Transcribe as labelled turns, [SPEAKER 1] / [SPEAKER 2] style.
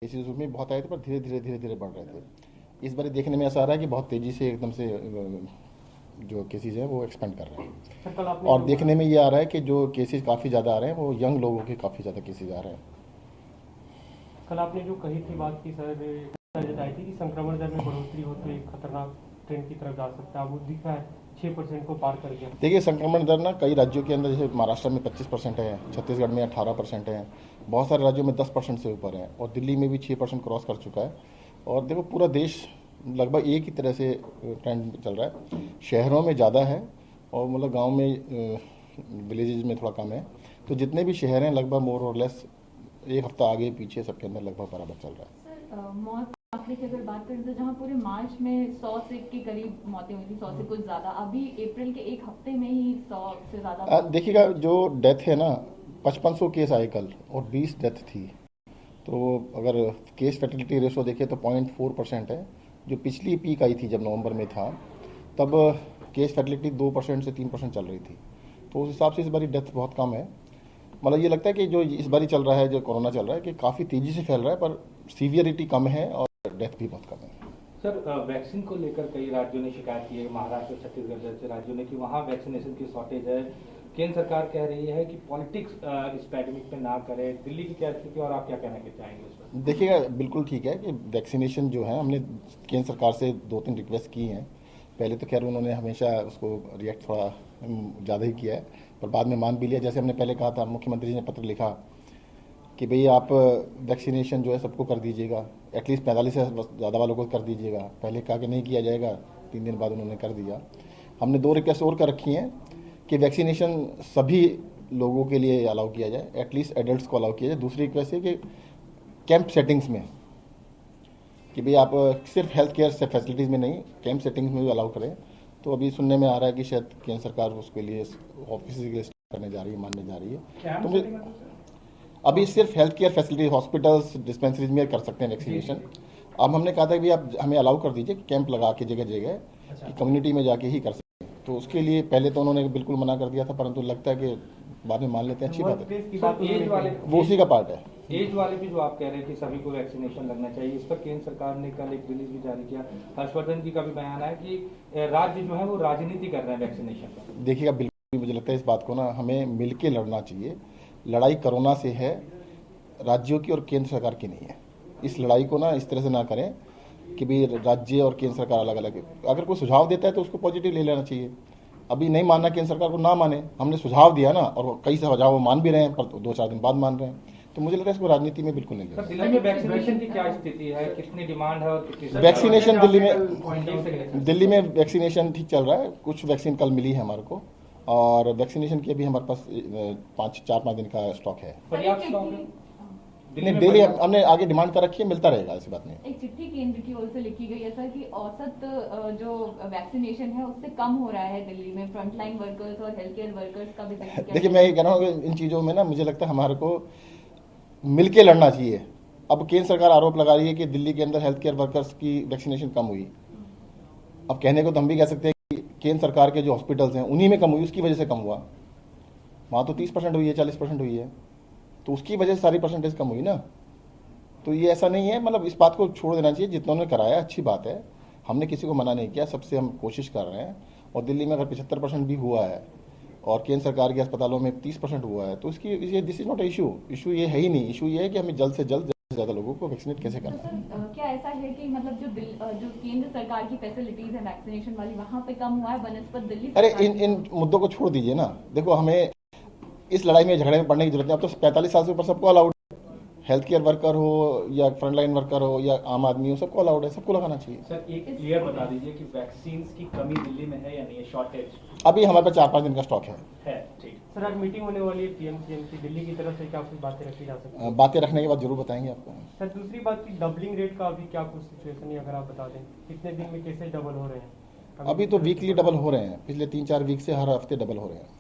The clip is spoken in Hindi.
[SPEAKER 1] केसेस उसमें बहुत आए थे, पर धीरे धीरे बढ़ रहे थे। इस बार देखने में ऐसा आ रहा है कि बहुत तेज़ी से एकदम से जो केसेस हैं वो एक्सपेंड कर रहे हैं।
[SPEAKER 2] सर कल आपने
[SPEAKER 1] और
[SPEAKER 2] जो
[SPEAKER 1] देखने में ये आ रहा है कि जो केसेस काफ़ी ज़्यादा आ रहे हैं वो यंग लोगों के काफ़ी ज़्यादा केसेस आ रहे हैं।
[SPEAKER 2] कल आपने जो कही थी बात की सर जताई थी कि संक्रमण दर में बढ़ोतरी हो तो एक खतरनाक ट्रेंड की तरफ जा सकता है। वो दिख रहा है 6% को पार कर गया।
[SPEAKER 1] देखिए, संक्रमण दर ना कई राज्यों के अंदर, जैसे महाराष्ट्र में 25% है, छत्तीसगढ़ में 18% है, बहुत सारे राज्यों में 10% से ऊपर है, और दिल्ली में भी 6% क्रॉस कर चुका है। और देखो, पूरा देश लगभग एक ही तरह से ट्रेंड चल रहा है। शहरों में ज़्यादा है और मतलब गांव में, विलेजेस में थोड़ा कम है। तो जितने भी शहर हैं लगभग मोर और लेस एक हफ्ता आगे पीछे सबके अंदर लगभग बराबर चल रहा है।
[SPEAKER 3] सर मौत आंकड़े की अगर बात करें तो जहां पूरे मार्च में 100 से के करीब मौतें हुई थी, 100 से कुछ ज्यादा, अभी अप्रैल के एक हफ्ते में ही 100 से ज्यादा।
[SPEAKER 1] देखिएगा, जो डेथ है ना, 5500 केस आए कल और 20 डेथ थी। तो अगर केस फैटिलिटी रेशो देखें तो 0.4% है। जो पिछली पीक आई थी जब नवंबर में था, तब केस फैटिलिटी 2% से 3% चल रही थी। तो उस हिसाब से इस बारी डेथ बहुत कम है। मतलब ये लगता है कि जो इस बारी चल रहा है, जो कोरोना चल रहा है, कि काफ़ी तेज़ी से फैल रहा है, पर सीवियरिटी कम है और डेथ भी बहुत कम है।
[SPEAKER 4] सर वैक्सीन को लेकर कई राज्यों ने शिकायत की है, महाराष्ट्र और छत्तीसगढ़ जैसे राज्यों ने, कि वहाँ वैक्सीनेशन की शॉर्टेज है। केंद्र सरकार कह रही है कि पॉलिटिक्स इस पैंडेमिक में ना करे। दिल्ली की क्या स्थिति और आप क्या कहना चाहेंगे इस पर?
[SPEAKER 1] देखिएगा, बिल्कुल ठीक है कि वैक्सीनेशन जो है, हमने केंद्र सरकार से 2-3 रिक्वेस्ट की हैं। पहले तो खैर उन्होंने हमेशा उसको रिएक्ट थोड़ा ज़्यादा ही किया है, पर बाद में मान भी लिया। जैसे हमने पहले कहा था, मुख्यमंत्री जी ने पत्र लिखा कि भाई आप वैक्सीनेशन जो है सबको कर दीजिएगा, एटलीस्ट 45 से ज़्यादा वालों को कर दीजिएगा। पहले कहा कि नहीं किया जाएगा, 3 दिन बाद उन्होंने कर दिया। हमने 2 रिक्वेस्ट और कर रखी हैं कि वैक्सीनेशन सभी लोगों के लिए अलाउ किया जाए, एटलीस्ट एडल्ट को अलाउ किया जाए। दूसरी रिक्वेस्ट है कि कैंप सेटिंग्स में, कि भाई आप सिर्फ हेल्थ केयर से फैसिलिटीज़ में नहीं, कैंप सेटिंग्स में भी अलाउ करें। तो अभी सुनने में आ रहा है कि शायद केंद्र सरकार उसके लिए ऑफिस के लिए करने जा रही है, मानने जा रही है। तो मुझे अभी सिर्फ health care facility, hospitals, dispensaries में कर सकते हैं वैक्सीनेशन। अब हमने कहा था कि आप हमें अलाउ कर दीजिए कैंप लगा के जगह जगह, कि कम्युनिटी में जाके ही कर सकते हैं। तो उसके लिए पहले तो उन्होंने बिल्कुल मना कर दिया था, परंतु लगता है कि बाद में मान लेते हैं। अच्छी बात है,
[SPEAKER 4] एज वाले
[SPEAKER 1] वो उसी का पार्ट है।
[SPEAKER 4] एज वाले भी जो आप कह रहे हैं कि सभी को वैक्सीनेशन लगना चाहिए, इस पर केंद्र सरकार ने कल एक रिलीज भी जारी किया। हर्षवर्धन जी का भी बयान है कि राज्य जो है वो राजनीति कर रहे हैं वैक्सीनेशन पर।
[SPEAKER 1] देखिएगा, बिल्कुल मुझे लगता है इस बात को ना हमें मिल के लड़ना चाहिए। लड़ाई कोरोना से है, राज्यों की और केंद्र सरकार की नहीं है। इस लड़ाई को ना इस तरह से ना करें कि भाई राज्य और केंद्र सरकार अलग अलग है। अगर कोई सुझाव देता है तो उसको पॉजिटिव ले लेना चाहिए। अभी नहीं मानना केंद्र सरकार को, ना माने, हमने सुझाव दिया ना, और कई सुझाव वो मान भी रहे हैं, पर 2-4 दिन बाद मान रहे हैं। तो मुझे लगता है इसको राजनीति में बिल्कुल नहीं
[SPEAKER 4] सर
[SPEAKER 1] लेना।
[SPEAKER 4] दिल्ली में वैक्सीनेशन की क्या स्थिति है, कितनी डिमांड है और कितनी
[SPEAKER 1] वैक्सीनेशन दिल्ली में वैक्सीनेशन ठीक चल रहा है। कुछ वैक्सीन कल मिली है हमारे को, और वैक्सीनेशन की अभी हमारे पास 4-5 दिन का स्टॉक है।
[SPEAKER 4] पर्याप्त स्टॉक है
[SPEAKER 1] नहीं, डेली हमने आगे डिमांड कर रखी है, मिलता रहेगा, ऐसी बात नहीं।
[SPEAKER 3] एक चिट्ठी केंद्र की ओर से लिखी गई है सर कि औसत जो वैक्सीनेशन है उससे कम हो रहा है दिल्ली में। फ्रंटलाइन वर्कर्स और हेल्थ केयर वर्कर्स का भी जिक्र किया।
[SPEAKER 1] देखिए, मैं ये कह रहा हूँ कि इन चीज़ों में ना मुझे लगता है हमारे को मिलके लड़ना चाहिए। अब केंद्र सरकार आरोप लगा रही है कि दिल्ली के अंदर हेल्थ केयर वर्कर्स की वैक्सीनेशन कम हुई। अब कहने को तो हम भी कह सकते हैं कि केंद्र सरकार के जो हॉस्पिटल्स हैं उन्हीं में कम हुई, उसकी वजह से कम हुआ। वहाँ तो 30% हुई है, 40% हुई है, तो उसकी वजह से सारी परसेंटेज कम हुई ना। तो ये ऐसा नहीं है, मतलब इस बात को छोड़ देना चाहिए। जितना उन्होंने कराया अच्छी बात है, हमने किसी को मना नहीं किया, सबसे हम कोशिश कर रहे हैं। और दिल्ली में अगर 75% भी हुआ है और केंद्र सरकार के अस्पतालों में 30% हुआ है, तो इसकी ये दिस इज नॉट इशू ये है ही नहीं। इशू ये है कि हमें जल्द से ज़्यादा लोगों को वैक्सीनेट कैसे करना है।
[SPEAKER 3] सर क्या ऐसा है कि मतलब जो केंद्र सरकार की फैसिलिटीज है वैक्सीनेशन वाली, वहाँ पे कम हुआ है बनस्पत दिल्ली?
[SPEAKER 1] अरे इन मुद्दों को छोड़ दीजिए ना। देखो, हमें इस लड़ाई में झगड़े में पड़ने की जरूरत नहीं। अब तो 45 साल से ऊपर सबको अलाउड, हेल्थ केयर वर्कर हो या फ्रंटलाइन वर्कर हो या आम आदमी हो, सबको अलाउड है, सबको लगाना चाहिए।
[SPEAKER 5] सर एक क्लियर बता दीजिए कि वैक्सीन की कमी दिल्ली में है या नहीं है, शॉर्टेज?
[SPEAKER 1] अभी हमारे पास 4-5 दिन का स्टॉक है।
[SPEAKER 5] ठीक।
[SPEAKER 2] सर आज मीटिंग होने वाली है पीएमसीएम की, दिल्ली की तरफ से क्या कुछ बातें रखी जा सकती है?
[SPEAKER 1] बातें रखने के बाद जरूर बताएंगे आपको।
[SPEAKER 2] सर दूसरी बात की डबलिंग रेट का अभी क्या कुछ सिचुएशन है, अगर आप बता दें कितने दिन में कैसे डबल हो रहे हैं?
[SPEAKER 1] अभी तो वीकली डबल हो रहे हैं, पिछले 3-4 वीक से हर हफ्ते डबल हो रहे हैं।